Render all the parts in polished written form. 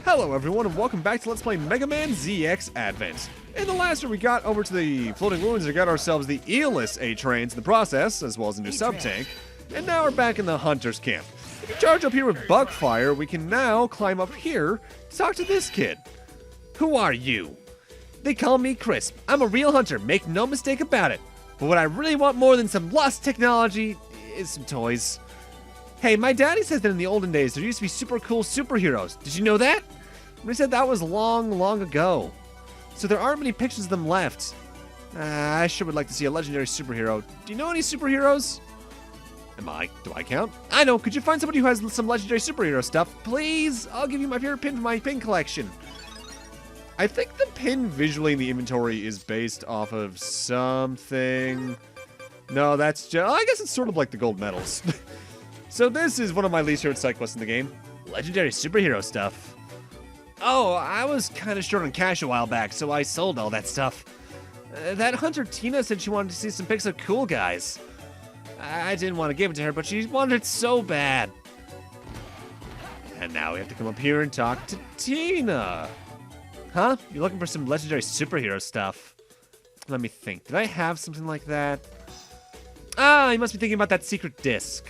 Hello everyone and welcome back to Let's Play Megaman ZX Advent. In the last year we got over to the floating ruins and got ourselves the eeless A-trains in the process, as well as a new sub-tank, and now we're back in the hunter's camp. If you charge up here with Bugfire, we can now climb up here to talk to this kid. Who are you? They call me Crisp. I'm a real hunter, make no mistake about it. But what I really want more than some lost technology is some toys. Hey, my daddy says that in the olden days there used to be super cool superheroes. Did you know that? But he said that was long, long ago. So there aren't many pictures of them left. I sure would like to see a legendary superhero. Do you know any superheroes? Do I count? I know, could you find somebody who has some legendary superhero stuff? Please, I'll give you my favorite pin from my pin collection. I think the pin visually in the inventory is based off of something. No, that's just, I guess it's sort of like the gold medals. So this is one of my least favorite side quests in the game. Legendary superhero stuff. Oh, I was kind of short on cash a while back, so I sold all that stuff. That hunter Tina said she wanted to see some pics of cool guys. I didn't want to give it to her, but she wanted it so bad. And now we have to come up here and talk to Tina. Huh? You're looking for some legendary superhero stuff. Let me think. Did I have something like that? Ah, you must be thinking about that secret disc.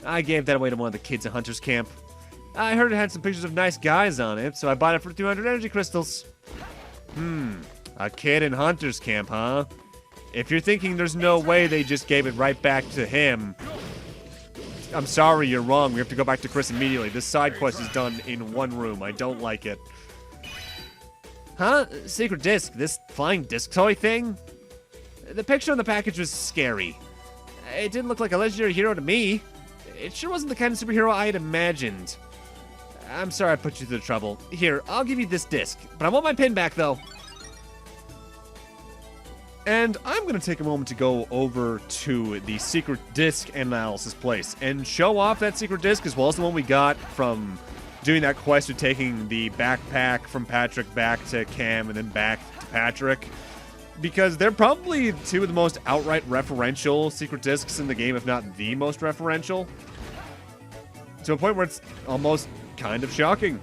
I gave that away to one of the kids at Hunter's Camp. I heard it had some pictures of nice guys on it, so I bought it for 200 energy crystals. A kid in Hunter's Camp, huh? If you're thinking there's no way they just gave it right back to him, I'm sorry, you're wrong. We have to go back to Chris immediately. This side quest is done in one room. I don't like it. Huh? Secret disc? This flying disc toy thing? The picture on the package was scary. It didn't look like a legendary hero to me. It sure wasn't the kind of superhero I had imagined. I'm sorry I put you through the trouble. Here, I'll give you this disc, but I want my pin back, though. And I'm going to take a moment to go over to the secret disc analysis place and show off that secret disc as well as the one we got from doing that quest of taking the backpack from Patrick back to Cam and then back to Patrick. Because they're probably two of the most outright referential secret discs in the game, if not the most referential. To a point where it's almost kind of shocking.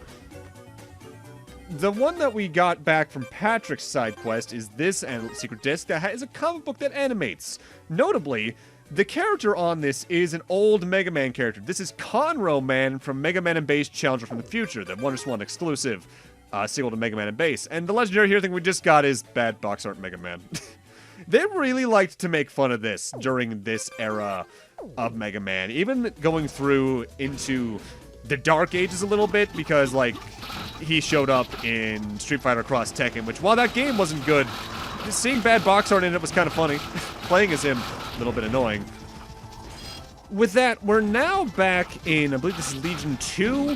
The one that we got back from Patrick's side quest is this secret disc that has a comic book that animates. Notably, the character on this is an old Mega Man character. This is Conroe Man from Mega Man and Base Challenger from the Future, the 1-1 exclusive sequel to Mega Man and Base. And the legendary hero thing we just got is bad box art Mega Man. They really liked to make fun of this during this era of Mega Man, even going through into the Dark Ages a little bit, because, like, he showed up in Street Fighter Cross Tekken, which, while that game wasn't good, just seeing bad box art in it was kind of funny. Playing as him, a little bit annoying. With that, we're now back in, I believe this is Legion 2?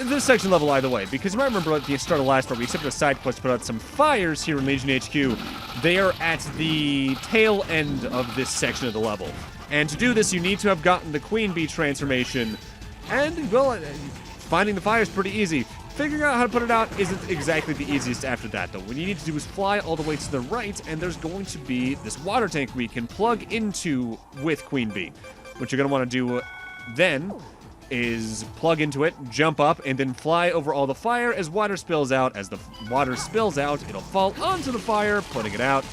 This section level either way, because you might remember at the start of last part, we accepted a side quest to put out some fires here in Legion HQ. They are at the tail end of this section of the level. And to do this, you need to have gotten the Queen Bee transformation. And, well, finding the fire is pretty easy. Figuring out how to put it out isn't exactly the easiest after that, though. What you need to do is fly all the way to the right, and there's going to be this water tank we can plug into with Queen Bee. What you're going to want to do then is plug into it, jump up, and then fly over all the fire as water spills out. As the water spills out, it'll fall onto the fire, putting it out.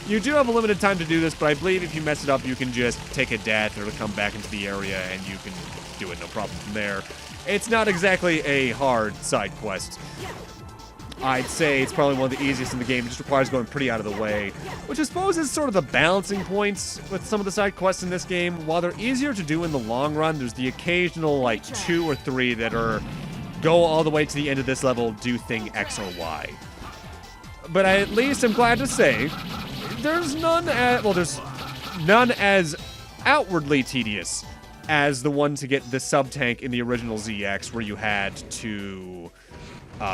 You do have a limited time to do this, but I believe if you mess it up, you can just take a death or come back into the area, and you can do it no problem from there. It's not exactly a hard side quest. I'd say it's probably one of the easiest in the game. It just requires going pretty out of the way, which I suppose is sort of the balancing points with some of the side quests in this game. While they're easier to do in the long run, there's the occasional, like, 2 or 3 that are go all the way to the end of this level, do thing X or Y. But at least I'm glad to say there's none as outwardly tedious as the one to get the sub-tank in the original ZX, where you had to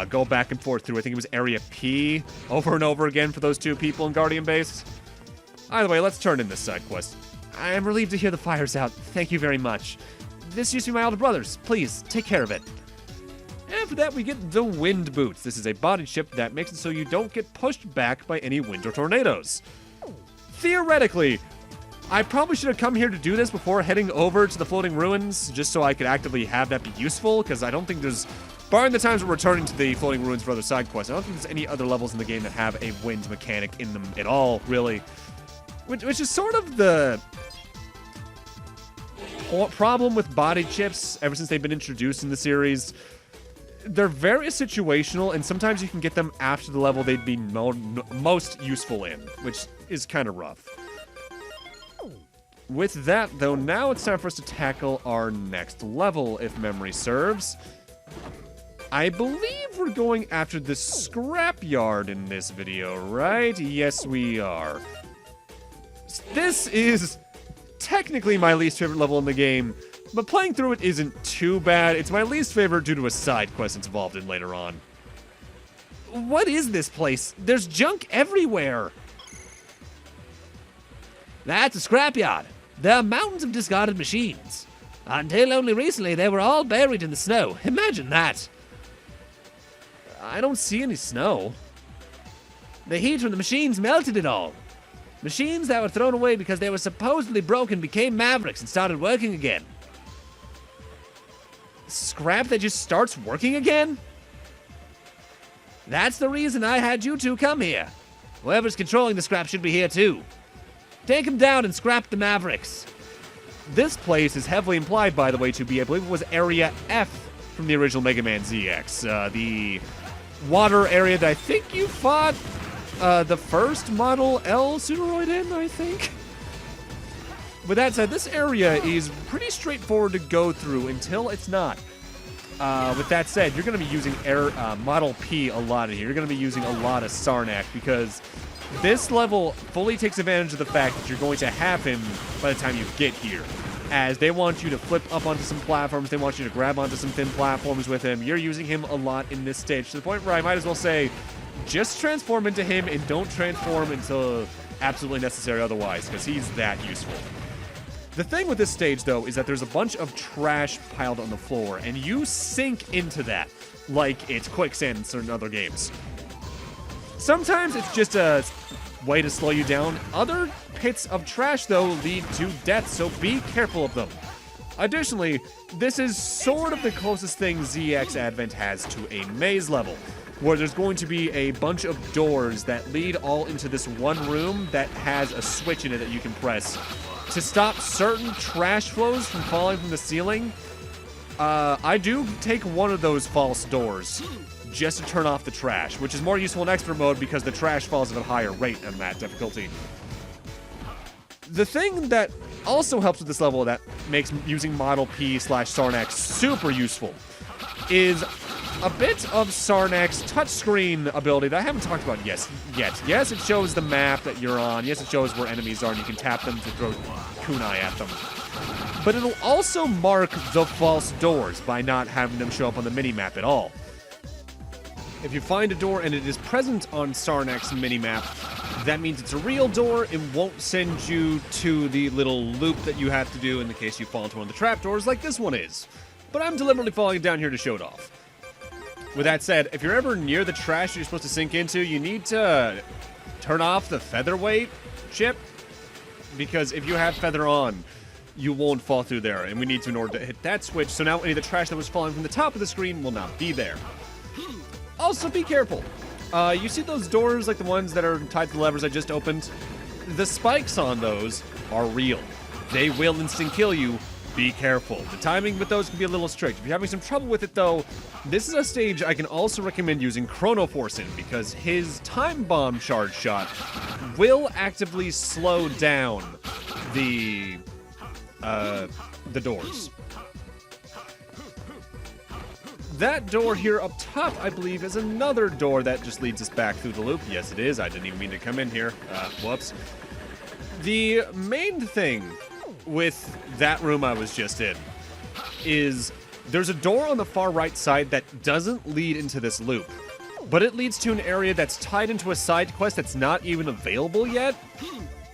go back and forth through, I think it was Area P, over and over again for those 2 people in Guardian Base. Either way, let's turn in this side quest. I am relieved to hear the fire's out. Thank you very much. This used to be my older brother's. Please, take care of it. After that, we get the Wind Boots. This is a body ship that makes it so you don't get pushed back by any wind or tornadoes. Theoretically, I probably should have come here to do this before heading over to the floating ruins, just so I could actively have that be useful, because I don't think there's Barring the times we're returning to the floating ruins for other side quests, I don't think there's any other levels in the game that have a wind mechanic in them at all, really. Which is sort of the problem with body chips ever since they've been introduced in the series. They're very situational, and sometimes you can get them after the level they'd be most useful in, which is kind of rough. With that, though, now it's time for us to tackle our next level, if memory serves. I believe we're going after the Scrapyard in this video, right? Yes, we are. This is technically my least favorite level in the game, but playing through it isn't too bad. It's my least favorite due to a side quest it's involved in later on. What is this place? There's junk everywhere. That's a scrapyard. There are mountains of discarded machines. Until only recently, they were all buried in the snow. Imagine that. I don't see any snow. The heat from the machines melted it all. Machines that were thrown away because they were supposedly broken became mavericks and started working again. Scrap that just starts working again? That's the reason I had you two come here. Whoever's controlling the scrap should be here too. Take him down and scrap the mavericks. This place is heavily implied, by the way, to be, I believe it was Area F from the original Mega Man ZX. The water area that I think you fought the first Model L Pseudoroid in, I think. With that said, this area is pretty straightforward to go through until it's not. With that said, you're going to be using Model P a lot in here. You're going to be using a lot of Siarnaq because this level fully takes advantage of the fact that you're going to have him by the time you get here. As they want you to flip up onto some platforms, they want you to grab onto some thin platforms with him. You're using him a lot in this stage to the point where I might as well say, just transform into him and don't transform until absolutely necessary otherwise, because he's that useful. The thing with this stage, though, is that there's a bunch of trash piled on the floor, and you sink into that like it's quicksand in certain other games. Sometimes it's just a way to slow you down. Other pits of trash, though, lead to death, so be careful of them. Additionally, this is sort of the closest thing ZX Advent has to a maze level, where there's going to be a bunch of doors that lead all into this one room that has a switch in it that you can press to stop certain trash flows from falling from the ceiling. I do take one of those false doors just to turn off the trash, which is more useful in expert mode because the trash falls at a higher rate on that difficulty. The thing that also helps with this level that makes using Model P/Siarnaq super useful is a bit of Siarnaq's touchscreen ability that I haven't talked about yet. Yes, it shows the map that you're on. Yes, it shows where enemies are, and you can tap them to throw kunai at them. But it'll also mark the false doors by not having them show up on the mini-map at all. If you find a door and it is present on Siarnaq's mini-map, that means it's a real door. It won't send you to the little loop that you have to do in the case you fall into one of the trapdoors like this one is. But I'm deliberately falling down here to show it off. With that said, if you're ever near the trash you're supposed to sink into, you need to turn off the featherweight chip, because if you have feather on, you won't fall through there, and we need to in order to hit that switch, so now any of the trash that was falling from the top of the screen will not be there. Also, be careful. You see those doors like the ones that are tied to the levers I just opened? The spikes on those are real. They will instant kill you. Be careful. The timing with those can be a little strict. If you're having some trouble with it, though, this is a stage I can also recommend using Chrono Force in, because his time bomb charge shot will actively slow down the doors. That door here up top, I believe, is another door that just leads us back through the loop. Yes, it is. I didn't even mean to come in here. Whoops. The main thing with that room I was just in is there's a door on the far right side that doesn't lead into this loop, but it leads to an area that's tied into a side quest that's not even available yet.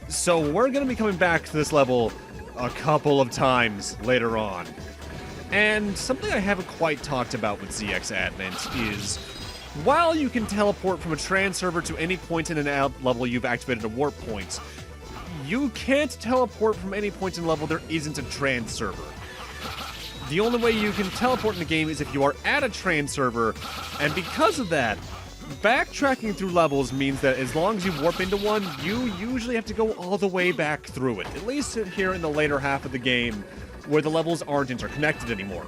So we're going to be coming back to this level a couple of times later on. And something I haven't quite talked about with ZX Advent is, while you can teleport from a trans server to any point in an level you've activated a warp point, you can't teleport from any point in the level there isn't a trans server. the only way you can teleport in the game is if you are at a train server, and because of that, backtracking through levels means that as long as you warp into one, you usually have to go all the way back through it, at least here in the later half of the game, where the levels aren't interconnected anymore.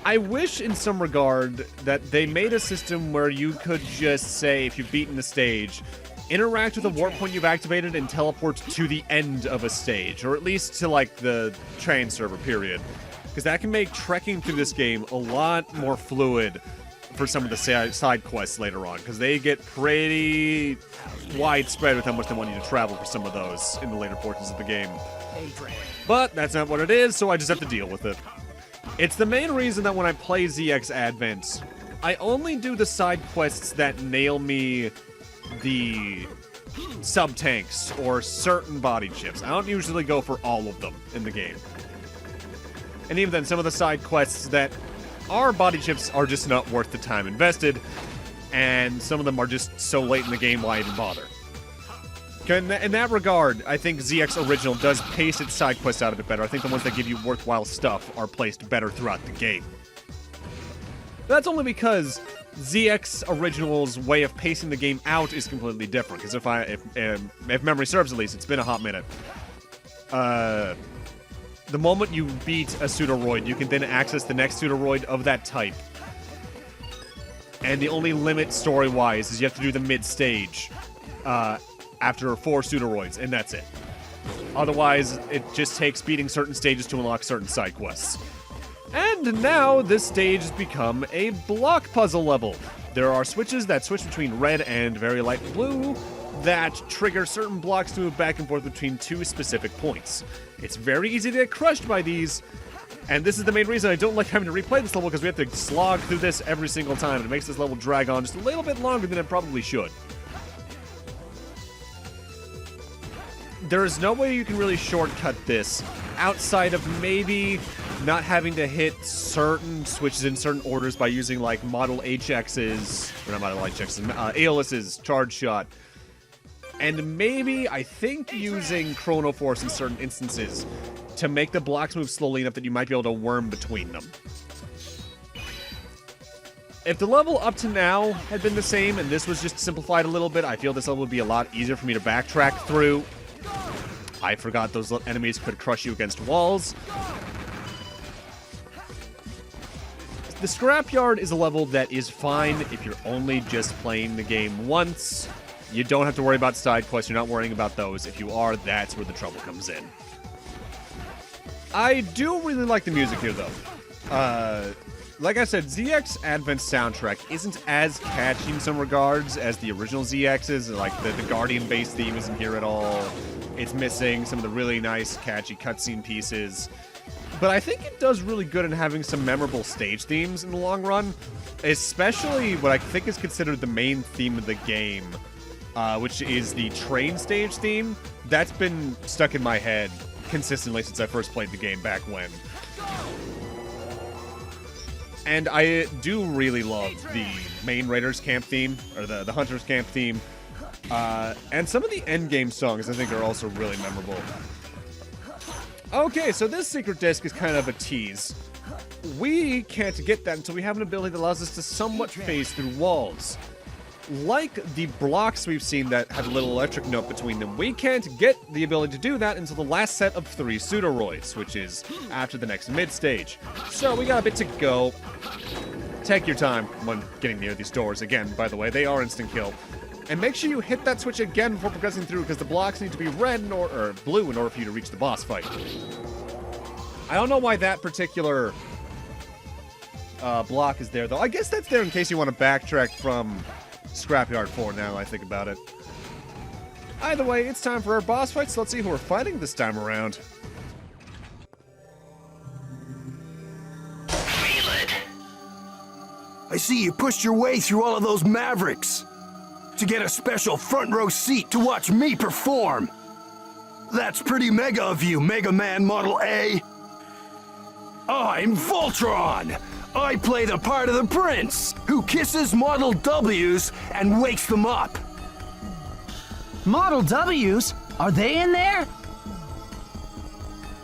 I wish, in some regard, that they made a system where you could just say, if you've beaten the stage, interact with the warp point you've activated and teleport to the end of a stage, or at least to, like, the train server period. Because that can make trekking through this game a lot more fluid for some of the side quests later on, because they get pretty widespread with how much they want you to travel for some of those in the later portions of the game. But that's not what it is, so I just have to deal with it. It's the main reason that when I play ZX Advent, I only do the side quests that nail me the sub-tanks or certain body chips. I don't usually go for all of them in the game. And even then, some of the side quests that are body chips are just not worth the time invested, and some of them are just so late in the game, why even bother? In that regard, I think ZX Original does pace its side quests out a bit better. I think the ones that give you worthwhile stuff are placed better throughout the game. That's only because ZX Original's way of pacing the game out is completely different. Because if memory serves, at least, it's been a hot minute. The moment you beat a pseudoroid, you can then access the next pseudoroid of that type. And the only limit story-wise is you have to do the mid-stage after 4 pseudoroids, and that's it. Otherwise, it just takes beating certain stages to unlock certain side quests. And now, this stage has become a block puzzle level. There are switches that switch between red and very light blue that trigger certain blocks to move back and forth between 2 specific points. It's very easy to get crushed by these, and this is the main reason I don't like having to replay this level, because we have to slog through this every single time, and it makes this level drag on just a little bit longer than it probably should. There is no way you can really shortcut this outside of maybe not having to hit certain switches in certain orders by using, like, Model HX's, or not Model HX's, Aeolus's Charge Shot. And maybe, I think, using Chrono Force in certain instances to make the blocks move slowly enough that you might be able to worm between them. If the level up to now had been the same and this was just simplified a little bit, I feel this level would be a lot easier for me to backtrack through. I forgot those enemies could crush you against walls. The Scrapyard is a level that is fine if you're only just playing the game once. You don't have to worry about side quests, you're not worrying about those. If you are, that's where the trouble comes in. I do really like the music here, though. Like I said, ZX Advent's soundtrack isn't as catchy in some regards as the original ZX's. Like, the Guardian bass theme isn't here at all. It's missing some of the really nice, catchy cutscene pieces. But I think it does really good in having some memorable stage themes in the long run. Especially what I think is considered the main theme of the game, which is the train stage theme. That's been stuck in my head consistently since I first played the game back when. And I do really love the main Raiders camp theme, or the Hunters camp theme. And some of the endgame songs I think are also really memorable. Okay, so this secret disc is kind of a tease. We can't get that until we have an ability that allows us to somewhat phase through walls. Like the blocks we've seen that have a little electric note between them, we can't get the ability to do that until the last set of 3 pseudoroids, which is after the next mid-stage. So we got a bit to go. Take your time when getting near these doors. Again, by the way, they are instant kill. And make sure you hit that switch again before progressing through, because the blocks need to be red or blue in order for you to reach the boss fight. I don't know why that particular block is there, though. I guess that's there in case you want to backtrack from Scrapyard 4 now I think about it. Either way, it's time for our boss fight, so let's see who we're fighting this time around. Feel it. I see you pushed your way through all of those Mavericks to get a special front row seat to watch me perform. That's pretty mega of you, Megaman Model A. I'm Vultron. I play the part of the prince who kisses Model W's and wakes them up. Model W's? Are they in there?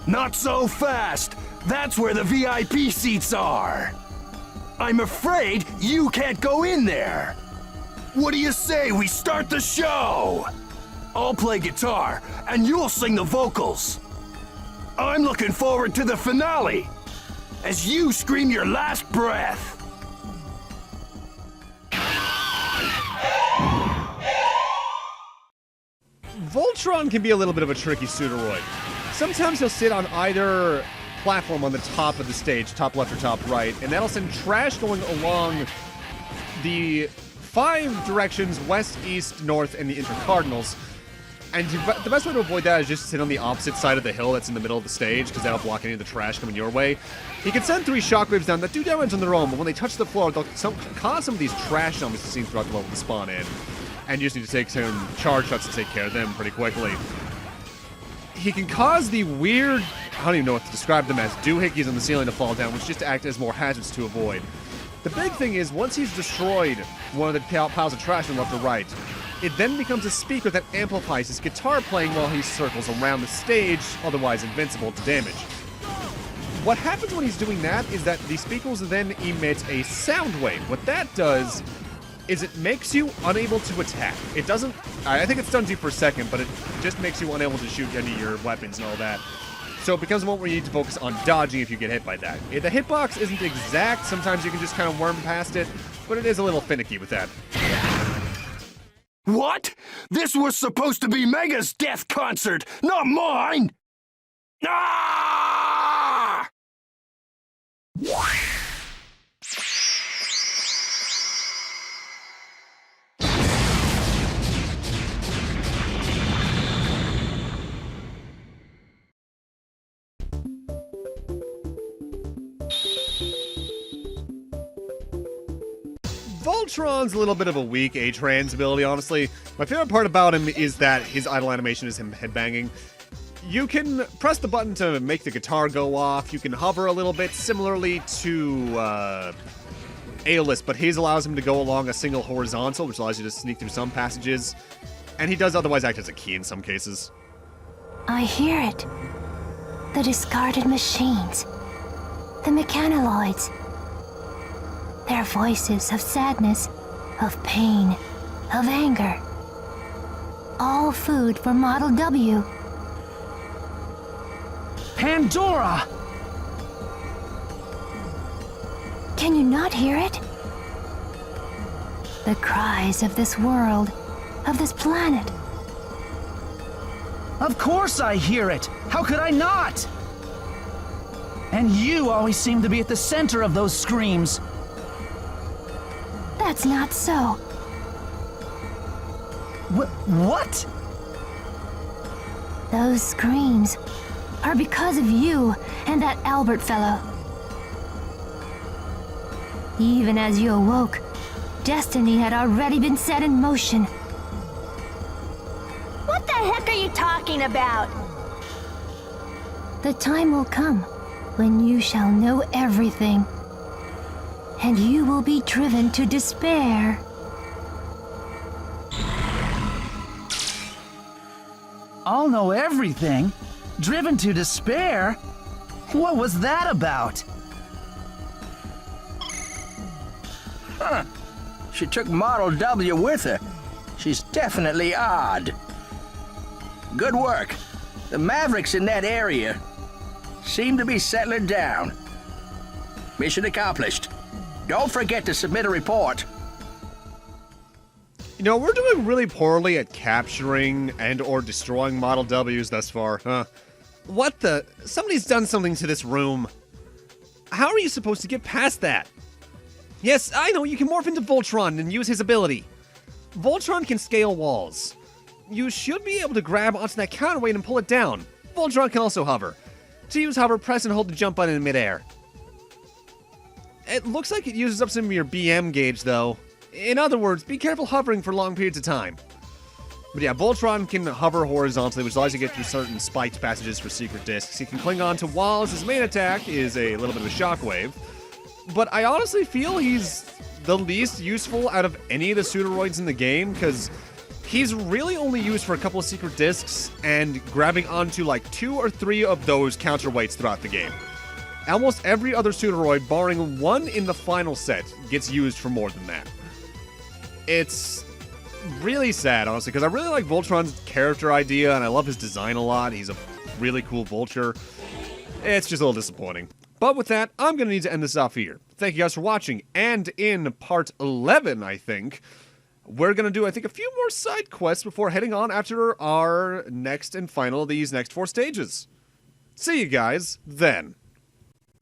Not so fast! That's where the VIP seats are! I'm afraid you can't go in there! What do you say we start the show? I'll play guitar, and you'll sing the vocals. I'm looking forward to the finale, as you scream your last breath. Vultron can be a little bit of a tricky pseudoroid. Sometimes he'll sit on either platform on the top of the stage, top left or top right, and that'll send trash going along the 5 directions, west, east, north, and the intercardinals. And the best way to avoid that is just sit on the opposite side of the hill that's in the middle of the stage, because that'll block any of the trash coming your way. He can send 3 shockwaves down that do damage on their own, but when they touch the floor, they'll cause some of these trash zombies to seem throughout the level to spawn in. And you just need to take some charge shots to take care of them pretty quickly. He can cause the weird, I don't even know what to describe them as, doohickeys on the ceiling to fall down, which just act as more hazards to avoid. The big thing is, once he's destroyed one of the piles of trash on left or right, it then becomes a speaker that amplifies his guitar playing while he circles around the stage, otherwise invincible to damage. What happens when he's doing that is that the speakers then emit a sound wave. What that does is it makes you unable to attack. It doesn't, I think it stuns you for a second, but it just makes you unable to shoot any of your weapons and all that. So it becomes one where you need to focus on dodging if you get hit by that. The hitbox isn't exact, sometimes you can just kind of worm past it, but it is a little finicky with that. What? This was supposed to be Mega's death concert, not mine! Ah! Vultron's a little bit of a weak A-Trans ability, honestly. My favorite part about him is that his idle animation is him headbanging. You can press the button to make the guitar go off. You can hover a little bit, similarly to Aeolus, but his allows him to go along a single horizontal, which allows you to sneak through some passages. And he does otherwise act as a key in some cases. I hear it. The discarded machines. The mechanoloids. Their voices of sadness, of pain, of anger. All food for Model W. Pandora! Can you not hear it? The cries of this world, of this planet. Of course I hear it! How could I not? And you always seem to be at the center of those screams. That's not so. What? Those screams are because of you and that Albert fellow. Even as you awoke, destiny had already been set in motion. What the heck are you talking about? The time will come when you shall know everything. And you will be driven to despair. I'll know everything? Driven to despair? What was that about? Huh. She took Model W with her. She's definitely odd. Good work. The Mavericks in that area seem to be settling down. Mission accomplished. Don't forget to submit a report. You know, we're doing really poorly at capturing and or destroying Model Ws thus far, huh? What the? Somebody's done something to this room. How are you supposed to get past that? Yes, I know, you can morph into Vultron and use his ability. Vultron can scale walls. You should be able to grab onto that counterweight and pull it down. Vultron can also hover. To use hover, press and hold the jump button in midair. It looks like it uses up some of your BM gauge, though. In other words, be careful hovering for long periods of time. But yeah, Vultron can hover horizontally, which allows you to get through certain spiked passages for secret discs. He can cling on to walls. His main attack is a little bit of a shockwave. But I honestly feel he's the least useful out of any of the pseudoroids in the game, because he's really only used for a couple of secret discs and grabbing onto like 2 or 3 of those counterweights throughout the game. Almost every other Pseudoroid, barring one in the final set, gets used for more than that. It's really sad, honestly, because I really like Vultron's character idea, and I love his design a lot. He's a really cool vulture. It's just a little disappointing. But with that, I'm going to need to end this off here. Thank you guys for watching, and in part 11, I think, we're going to do, I think, a few more side quests before heading on after our next and final of these next 4 stages. See you guys then.